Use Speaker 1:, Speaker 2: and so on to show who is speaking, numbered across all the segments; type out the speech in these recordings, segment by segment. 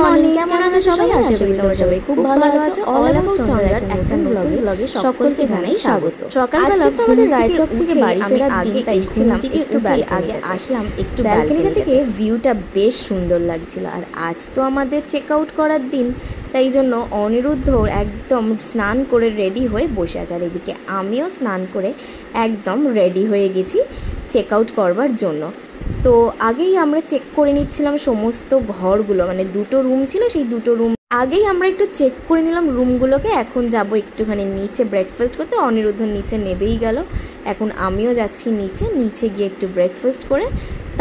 Speaker 1: Morning, কেমন আছো সবাই? আশা করি তোমরা সবাই খুব ভালো আছো। অল অ্যাবাউট চন্দ্রার একটা নতুন ব্লগে সকলকে জানাই স্বাগত। সকালবেলা তো আমাদের রায়চক থেকে বাড়ি ফেরার দিন, তাই ছিলাম একটু আগে আসলাম একটু ব্যালকনিটা থেকে। ভিউটা বেশ সুন্দর লাগছিল। আর আজ তো আমাদের চেক আউট করার দিন, তাই জন্য অনিরুদ্ধ একদম স্নান করে রেডি হয়ে বসে আছে। আর এদিকে আমিও স্নান করে একদম রেডি হয়ে গেছি চেক আউট করবার জন্য। তো আগেই আমরা চেক করে নিচ্ছিলাম সমস্ত ঘরগুলো, মানে দুটো রুম ছিল, সেই দুটো রুম আগেই আমরা একটু চেক করে নিলাম রুমগুলোকে। এখন যাব একটুখানি নিচে ব্রেকফাস্ট করতে। অনিরুদ্ধ নিচে নেবেই গেল, এখন আমিও যাচ্ছি নিচে গিয়ে একটু ব্রেকফাস্ট করে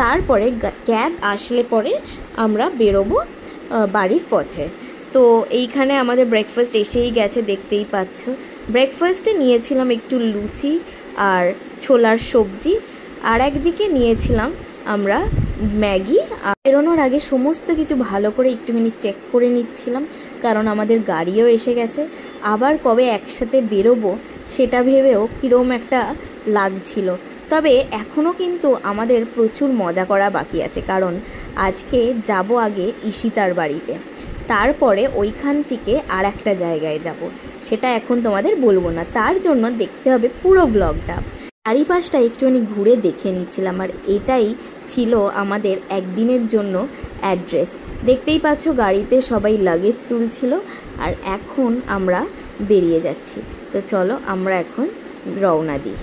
Speaker 1: তারপরে ক্যাব আসলে পরে আমরা বেরোবো বাড়ির পথে। তো এইখানে আমাদের ব্রেকফাস্ট এসেই গেছে, দেখতেই পাচ্ছ। ব্রেকফাস্টে নিয়েছিলাম একটু লুচি আর ছোলার সবজি, আর একদিকে নিয়েছিলাম আমরা ম্যাগি। বেরোনোর আগে সমস্ত কিছু ভালো করে একটুখানি চেক করে নিচ্ছিলাম, কারণ আমাদের গাড়িও এসে গেছে। আবার কবে একসাথে বেরোবো সেটা ভেবেও কীরকম একটা লাগছিল। তবে এখনও কিন্তু আমাদের প্রচুর মজা করা বাকি আছে, কারণ আজকে যাব আগে ঈশিতার বাড়িতে, তারপরে ওইখান থেকে আর একটা জায়গায় যাব, সেটা এখন তোমাদের বলবো না। তার জন্য দেখতে হবে পুরো ব্লগটা। চারিপাশটা একটুখানি ঘুরে দেখে নিচ্ছিলাম, আর এটাই ছিল আমাদের একদিনের জন্য অ্যাড্রেস। দেখতেই পাচ্ছ গাড়িতে সবাই লাগেজ তুলছিল, আর এখন আমরা বেরিয়ে যাচ্ছি। তো চলো আমরা এখন রওনা দিই।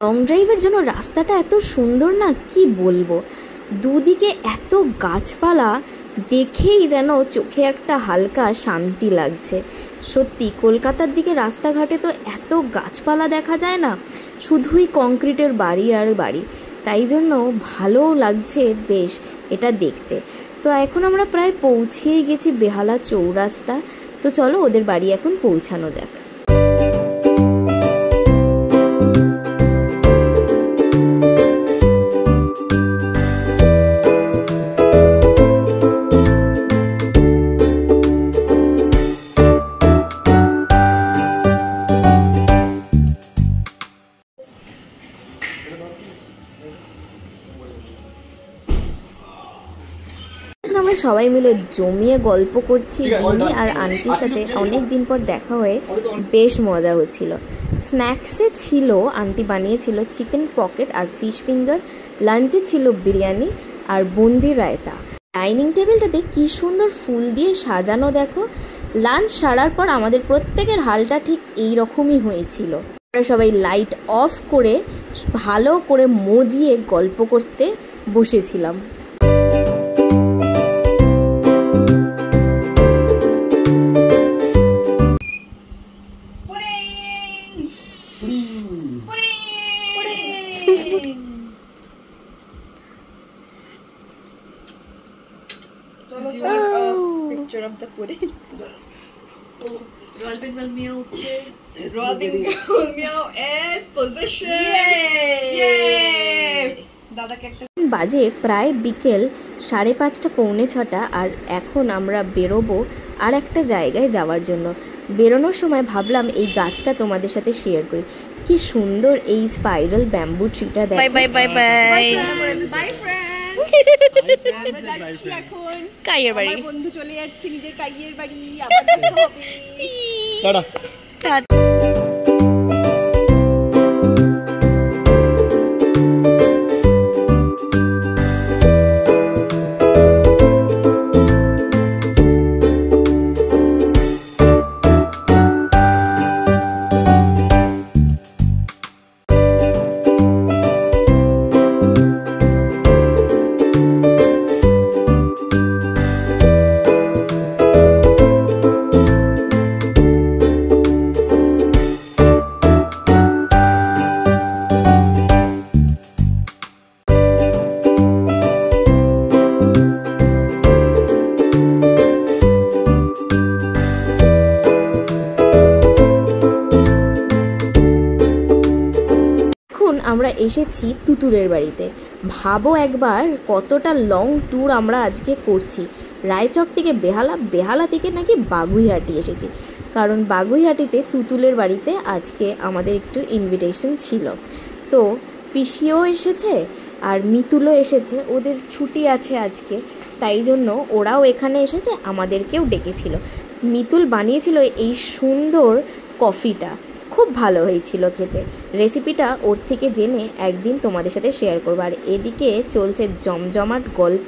Speaker 1: লং ড্রাইভের জন্য রাস্তাটা এত সুন্দর না, কি বলবো। দুদিকে এত গাছপালা, দেখেই যেন চোখে একটা হালকা শান্তি লাগছে। সত্যি কলকাতার দিকে রাস্তাঘাটে তো এত গাছপালা দেখা যায় না, শুধুই কংক্রিটের বাড়ি আর বাড়ি। তাই জন্য ভালো লাগছে বেশ এটা দেখতে। তো এখন আমরা প্রায় পৌঁছেই গেছি বেহালা চৌরাস্তা। তো চলো ওদের বাড়ি এখন পৌঁছানো যাক। আমরা সবাই মিলে জমিয়ে গল্প করছি। রিনি আর আন্টির সাথে অনেক দিন পর দেখা হয়ে বেশ মজা হচ্ছিল। স্ন্যাক্সে ছিল, আন্টি বানিয়েছিল চিকেন পকেট আর ফিশ ফিঙ্গার। লাঞ্চে ছিল বিরিয়ানি আর বুন্দি রায়তা। ডাইনিং টেবিলটাতে কি সুন্দর ফুল দিয়ে সাজানো দেখো। লাঞ্চ সারার পর আমাদের প্রত্যেকের হালটা ঠিক এই রকমই হয়েছিল। আমরা সবাই লাইট অফ করে ভালো করে মজিয়ে গল্প করতে বসেছিলাম।
Speaker 2: Picture of the pudding. Royal Bengal meow. Royal Bengal meow is position. Yay! দাদাকে একটা
Speaker 1: বাজে প্রায় বিকেল 5:30 পৌনে 6টা, আর এখন আমরা বেরোবো আর একটা জায়গায় যাওয়ার জন্য। বেরোনোর সময় ভাবলাম এই গাছটা তোমাদের সাথে শেয়ার করি। কি সুন্দর এই স্পাইরাল ব্যাম্বু ট্রিটা দেখো। Bye bye bye bye
Speaker 2: bye friend. আমরা যাচ্ছি এখন
Speaker 1: কাইয়ের বাড়ি।
Speaker 2: আমার বন্ধু চলে যাচ্ছে নিজের কাইয়ের বাড়ি, আবার দেখা হবে।
Speaker 1: টাটা। আমরা এসেছি তুতুলের বাড়িতে। ভাবো একবার কতটা লং ট্যুর আমরা আজকে করছি। রায়চক থেকে বেহালা, বেহালা থেকে নাকি বাগুইহাটি এসেছি, কারণ বাগুইহাটিতে তুতুলের বাড়িতে আজকে আমাদের একটু ইনভিটেশন ছিল। তো পিসিও এসেছে আর মিতুলও এসেছে, ওদের ছুটি আছে আজকে, তাই জন্য ওরাও এখানে এসেছে, আমাদেরকেও ডেকেছিল। মিতুল বানিয়েছিল এই সুন্দর কফিটা, খুব ভালো হয়েছিল খেতে। রেসিপিটা ওর থেকে জেনে একদিন তোমাদের সাথে শেয়ার করবো। আর এদিকে চলছে জমজমাট গল্প,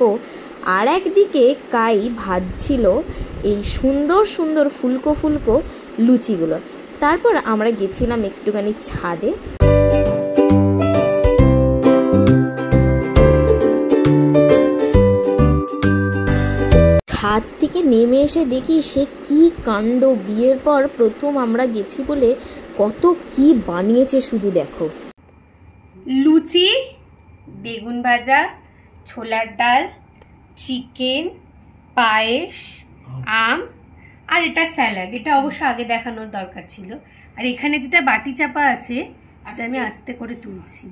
Speaker 1: আর একদিকে কাই ভাজছিল এই সুন্দর সুন্দর ফুলকো ফুলকো লুচিগুলো। তারপর আমরা গেছিলাম একটুখানি ছাদে। ছাদ থেকে নেমে এসে দেখি সে কি কাণ্ড! বিয়ের পর প্রথম আমরা গেছি বলে কত কি বানিয়েছে শুধু দেখো।
Speaker 3: লুচি, বেগুন ভাজা, ছোলার ডাল, চিকেন, পায়েস, আম, আর এটা স্যালাড। এটা অবশ্য আগে দেখানোর দরকার ছিল। আর এখানে যেটা বাটি চাপা আছে সেটা আমি আস্তে করে তুলছি।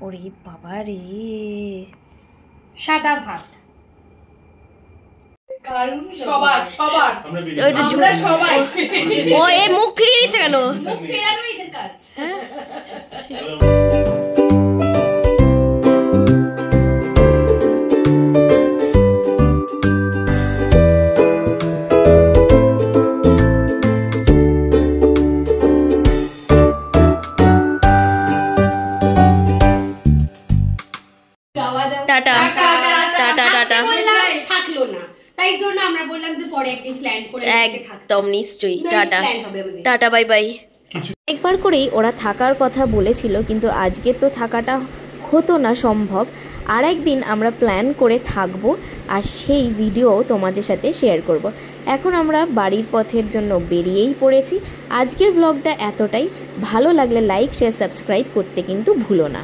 Speaker 1: ওরে বাবা রে,
Speaker 3: সাদা ভাত।
Speaker 2: সবার সবার আমরা সবাই।
Speaker 1: ও এই মুখ ফিরিয়ে দিচ্ছে কেন?
Speaker 3: মুখ ফেরানো এদের কাজ।
Speaker 1: Tata tata tata.
Speaker 3: থাকলো না, তাই জন্য আমরা বললাম যে পরে একদিন প্ল্যান করে
Speaker 1: একদম নিশ্চয়ই। Tata tata bye bye. একবার করেই ওরা থাকার কথা বলেছিল, কিন্তু আজকে তো থাকাটা হতো না সম্ভব। আর একদিন আমরা প্ল্যান করে থাকবো, আর সেই ভিডিও তোমাদের সাথে শেয়ার করব। এখন আমরা বাড়ির পথের জন্য বেরিয়েই পড়েছি। আজকের ব্লগটা এতটাই। ভালো লাগলে লাইক, শেয়ার, সাবস্ক্রাইব করতে কিন্তু ভুলো না।